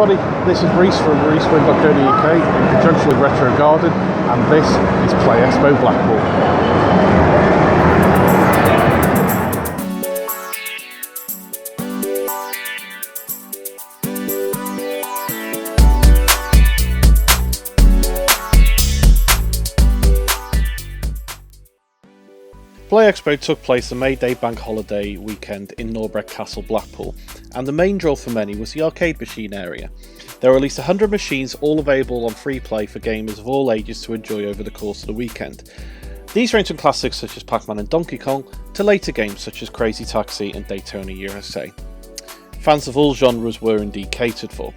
everybody, this is Rhys from rhyswynne.co.uk in conjunction with Retro Garden, and this is Play Expo Blackpool. Play Expo took place the May Day bank holiday weekend in Norbreck Castle Blackpool, and the main draw for many was the arcade machine area. There were at least 100 machines, all available on free play for gamers of all ages to enjoy over the course of the weekend. These range from classics such as Pac-Man and Donkey Kong to later games such as Crazy Taxi and Daytona USA. Fans of all genres were indeed catered for.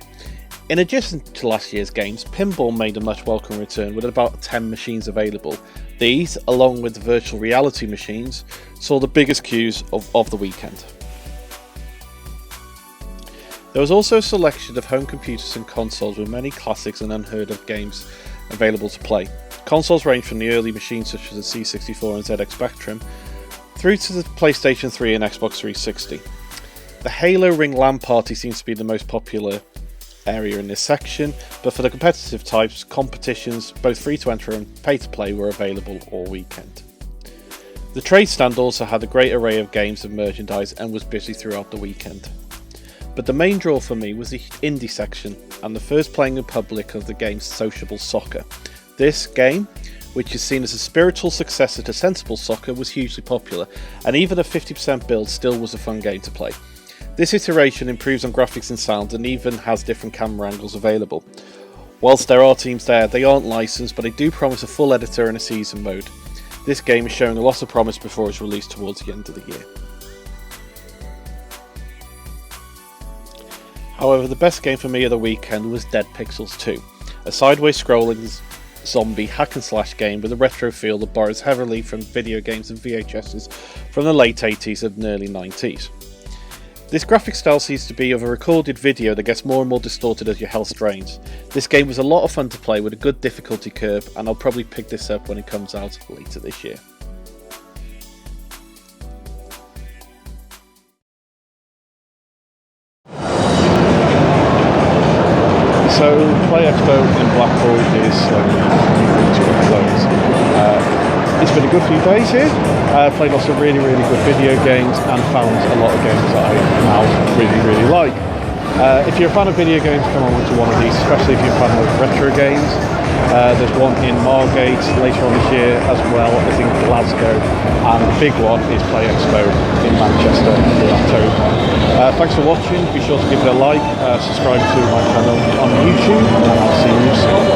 In addition to last year's games, pinball made a much welcome return with about 10 machines available. These, along with the virtual reality machines, saw the biggest queues of the weekend. There was also a selection of home computers and consoles with many classics and unheard of games available to play. Consoles range from the early machines such as the C64 and ZX Spectrum, through to the PlayStation 3 and Xbox 360. The Halo Ring LAN party seems to be the most popular area in this section, but for the competitive types, competitions, both free to enter and pay to play, were available all weekend. The trade stand also had a great array of games and merchandise and was busy throughout the weekend. But the main draw for me was the indie section and the first playing in public of the game Sociable Soccer. This game, which is seen as a spiritual successor to Sensible Soccer, was hugely popular, and even a 50% build still was a fun game to play. This iteration improves on graphics and sound and even has different camera angles available. Whilst there are teams there, they aren't licensed, but they do promise a full editor and a season mode. This game is showing a lot of promise before it's released towards the end of the year. However, the best game for me of the weekend was Dead Pixels 2, a sideways scrolling zombie hack and slash game with a retro feel that borrows heavily from video games and VHSs from the late 80s and early 90s. This graphic style seems to be of a recorded video that gets more and more distorted as your health drains. This game was a lot of fun to play with a good difficulty curve, and I'll probably pick this up when it comes out later this year. So Play Expo in Blackpool is slowly coming to a close. It's been a good few days here. Played lots of really good video games and found a lot of games that I now really like. If you're a fan of video games, come on to one of these, especially if you're a fan of retro games. There's one in Margate later on this year, as well as in Glasgow, and the big one is Play Expo in Manchester in October. Thanks for watching. Be sure to give it a like, subscribe to my channel on YouTube, and I'll see you soon.